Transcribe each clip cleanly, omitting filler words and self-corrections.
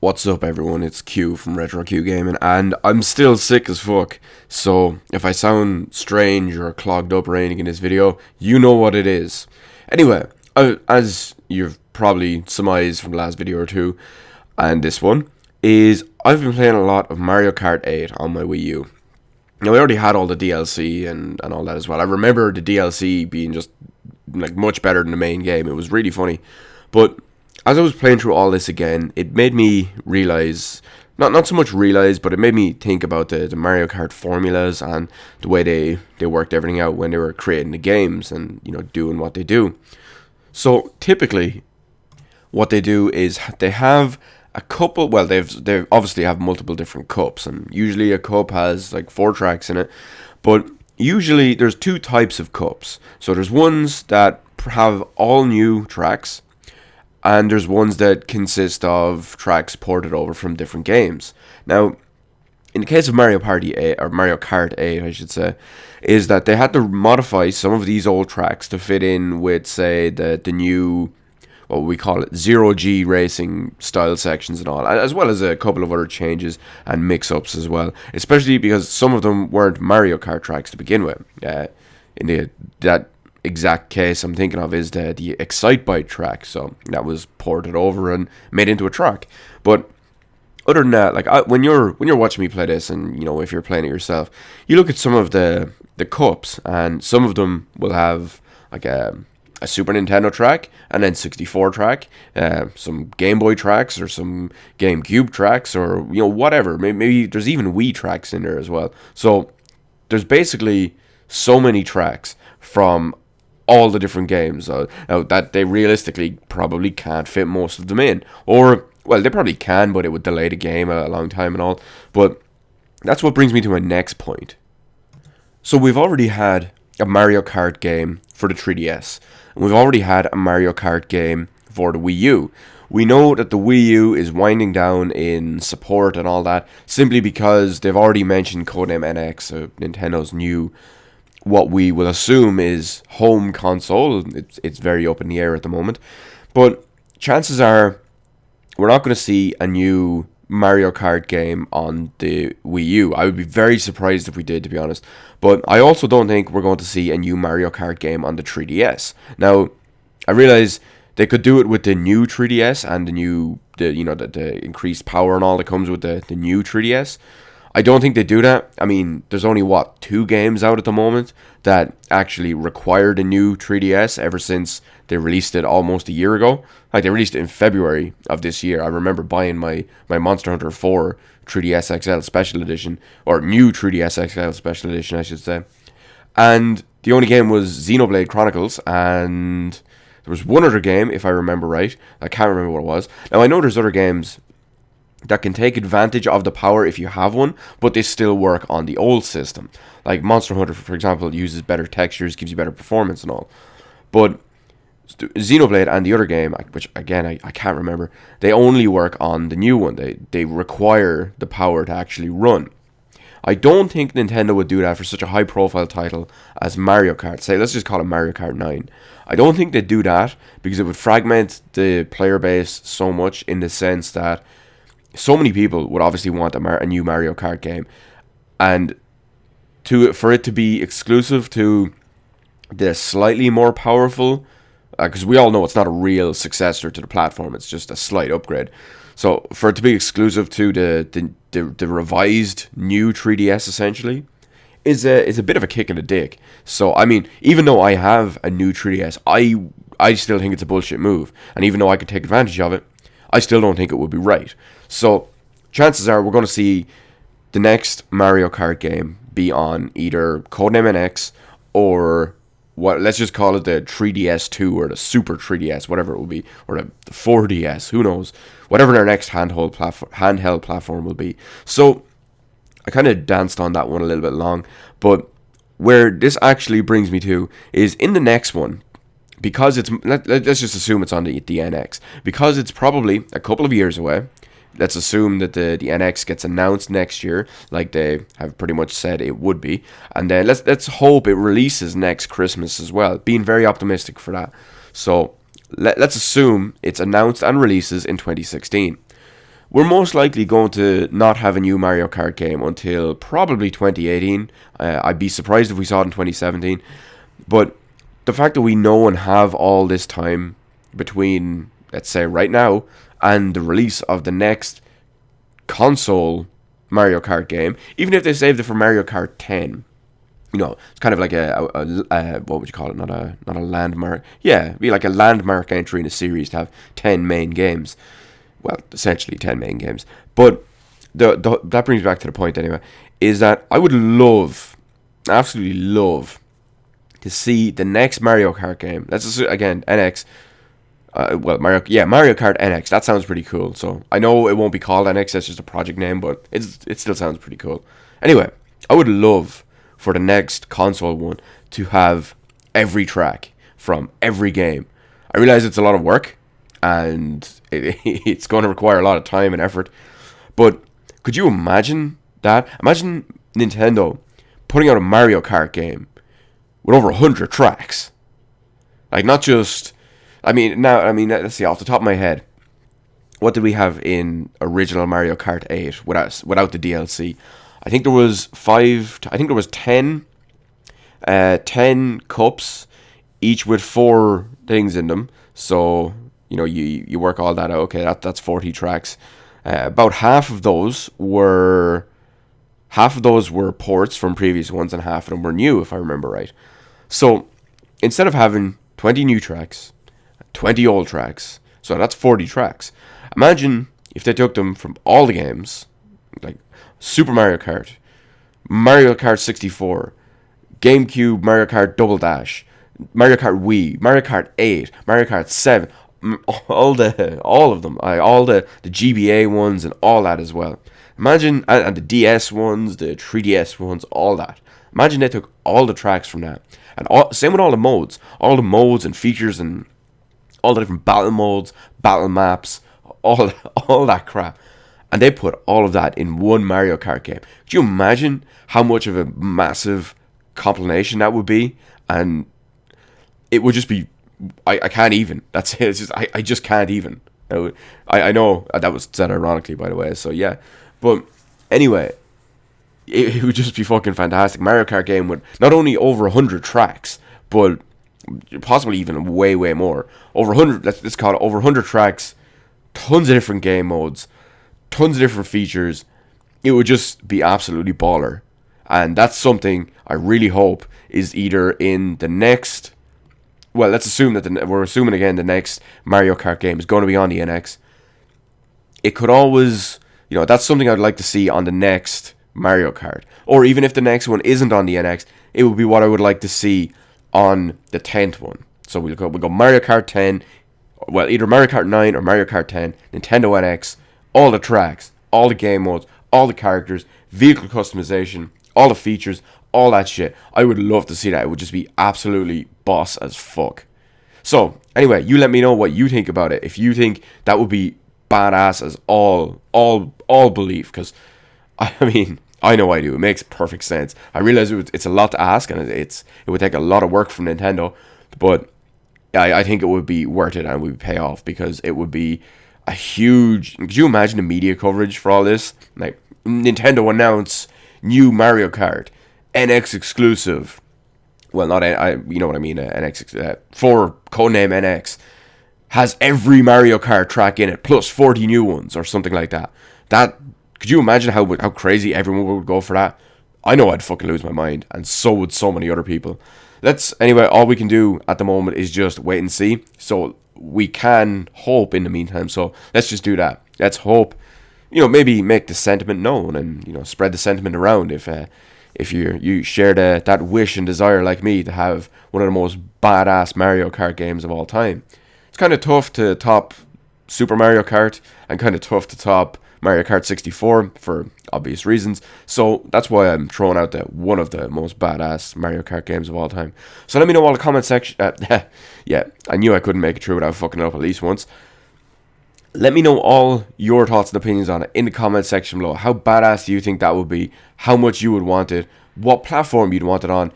What's up, everyone? It's Q from Retro Q Gaming, and I'm still sick as fuck. So if I sound strange or clogged up or anything in this video, you know what it is. Anyway, as you've probably surmised from the last video or two, and this one, is I've been playing a lot of Mario Kart 8 on my Wii U. Now, I already had all the DLC and all that as well. I remember the DLC being just like much better than the main game. It was really funny. But as I was playing through all this again, it made me realize, not so much realize, but it made me think about the Mario Kart formulas and the way they worked everything out when they were creating the games and, you know, doing what they do. So typically, what they do is they have a couple. Well, they obviously have multiple different cups, and usually a cup has like 4 tracks in it. But usually there's 2 types of cups. So there's ones that have all new tracks, and there's ones that consist of tracks ported over from different games. Now, in the case of Mario Party 8, or Mario Kart 8, I should say, is that they had to modify some of these old tracks to fit in with, say, the new, what we call it, zero-G racing style sections and all, as well as a couple of other changes and mix-ups as well, especially because some of them weren't Mario Kart tracks to begin with. That exact case I'm thinking of is the Excitebike track, so that was ported over and made into a track. But other than that, like when you're watching me play this, and you know, if you're playing it yourself, you look at some of the cups, and some of them will have like a Super Nintendo track, and then 64 track, some Game Boy tracks, or some GameCube tracks, or you know, whatever. Maybe there's even Wii tracks in there as well. So there's basically so many tracks from all the different games that they realistically probably can't fit most of them in. Or, well, they probably can, but it would delay the game a long time and all. But that's what brings me to my next point. So we've already had a Mario Kart game for the 3DS, and we've already had a Mario Kart game for the Wii U. We know that the Wii U is winding down in support and all that, simply because they've already mentioned Codename NX, Nintendo's new, what we will assume is home console. It's very up in the air at the moment. But chances are we're not going to see a new Mario Kart game on the Wii U. I would be very surprised if we did, to be honest. But I also don't think we're going to see a new Mario Kart game on the 3DS. Now, I realize they could do it with the new 3DS and the increased power and all that comes with the new 3DS. I don't think they do that. I mean, there's only, 2 games out at the moment that actually required a new 3DS ever since they released it almost a year ago. Like, they released it in February of this year. I remember buying my Monster Hunter 4 3DS XL Special Edition, or new 3DS XL Special Edition, I should say. And the only game was Xenoblade Chronicles, and there was one other game, if I remember right. I can't remember what it was. Now, I know there's other games that can take advantage of the power if you have one, but they still work on the old system. Like Monster Hunter, for example, uses better textures, gives you better performance and all. But Xenoblade and the other game, which again I can't remember, they only work on the new one. They require the power to actually run. I don't think Nintendo would do that for such a high profile title as Mario Kart. Say, let's just call it Mario Kart 9. I don't think they'd do that because it would fragment the player base so much, in the sense that so many people would obviously want a new Mario Kart game, and for it to be exclusive to the slightly more powerful, because we all know it's not a real successor to the platform, it's just a slight upgrade. So for it to be exclusive to the revised new 3DS essentially is a bit of a kick in the dick. So I mean, even though I have a new 3DS, I still think it's a bullshit move, and even though I could take advantage of it, I still don't think it would be right. So chances are we're going to see the next Mario Kart game be on either Codename NX or let's just call it the 3DS2 or the Super 3DS, whatever it will be, or the 4DS, who knows, whatever their next handheld platform will be. So I kind of danced on that one a little bit long, but where this actually brings me to is in the next one. Because let's just assume it's on the NX. Because it's probably a couple of years away, let's assume that the NX gets announced next year, like they have pretty much said it would be. And then let's hope it releases next Christmas as well. Being very optimistic for that. So let's assume it's announced and releases in 2016. we're most likely going to not have a new Mario Kart game until probably 2018. I'd be surprised if we saw it in 2017. But the fact that we know and have all this time between, let's say, right now and the release of the next console Mario Kart game, even if they saved it for Mario Kart 10, it's kind of like a what would you call it? Not a landmark. Yeah, it'd be like a landmark entry in a series to have 10 main games. Well, essentially 10 main games. But that brings me back to the point anyway, is that I would absolutely love, to see the next Mario Kart game. Let's assume, again, NX. Mario Kart NX. That sounds pretty cool. So I know it won't be called NX. That's just a project name, but it still sounds pretty cool. Anyway, I would love for the next console one to have every track from every game. I realize it's a lot of work, and it's going to require a lot of time and effort. But could you imagine that? Imagine Nintendo putting out a Mario Kart game with over 100 tracks. Like, not just... let's see, off the top of my head, what did we have in original Mario Kart 8 without the DLC? I think there was 10 cups, each with 4 things in them. So, you work all that out. Okay, that's 40 tracks. About half of those were ports from previous ones, and half of them were new, if I remember right. So, instead of having 20 new tracks, 20 old tracks, so that's 40 tracks. Imagine if they took them from all the games, like Super Mario Kart, Mario Kart 64, GameCube Mario Kart Double Dash, Mario Kart Wii, Mario Kart 8, Mario Kart 7, all of them, all the GBA ones and all that as well. Imagine, and the DS ones, the 3DS ones, all that. Imagine they took all the tracks from that, and same with all the modes and features and all the different battle modes, battle maps, all that crap. And they put all of that in one Mario Kart game. Could you imagine how much of a massive compilation that would be? And it would just be... I can't even. That's it. It's just, I just can't even. I know that was said ironically, by the way. So, yeah. But anyway, it would just be fucking fantastic. Mario Kart game with not only over 100 tracks, but possibly even way, way more. Over 100, let's call it over 100 tracks, tons of different game modes, tons of different features. It would just be absolutely baller. And that's something I really hope is either in the next... Well, let's assume that we're assuming again the next Mario Kart game is going to be on the NX. It could always... that's something I'd like to see on the next Mario Kart. Or even if the next one isn't on the NX, it would be what I would like to see on the 10th one. So we'll go Mario Kart 10, well, either Mario Kart 9 or Mario Kart 10, Nintendo NX, all the tracks, all the game modes, all the characters, vehicle customization, all the features, all that shit. I would love to see that. It would just be absolutely boss as fuck. So, anyway, you let me know what you think about it. If you think that would be badass as all belief, because, I know I do. It makes perfect sense. I realize it's a lot to ask, and it would take a lot of work from Nintendo, but I think it would be worth it and would pay off, because it would be a huge... Could you imagine the media coverage for all this? Like, Nintendo announce new Mario Kart, NX exclusive. Well, not you know what I mean. NX for codename NX has every Mario Kart track in it, plus 40 new ones or something like that. Could you imagine how crazy everyone would go for that? I know I'd fucking lose my mind, and so would so many other people. Anyway, all we can do at the moment is just wait and see. So we can hope in the meantime. So let's just do that. Let's hope, maybe make the sentiment known, and spread the sentiment around if you share that wish and desire like me to have one of the most badass Mario Kart games of all time. It's kind of tough to top Super Mario Kart, and kind of tough to top Mario Kart 64 for obvious reasons. So that's why I'm throwing out one of the most badass Mario Kart games of all time. So let me know all the comment section. Yeah, I knew I couldn't make it through without fucking it up at least once. Let me know all your thoughts and opinions on it in the comment section below. How badass do you think that would be? How much you would want it? What platform you'd want it on?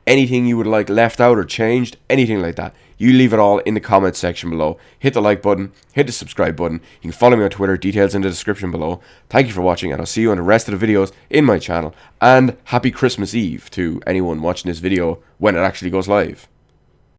Anything you would like left out or changed? Anything like that? You leave it all in the comments section below. Hit the like button, hit the subscribe button. You can follow me on Twitter, details in the description below. Thank you for watching, and I'll see you on the rest of the videos in my channel. And happy Christmas Eve to anyone watching this video when it actually goes live.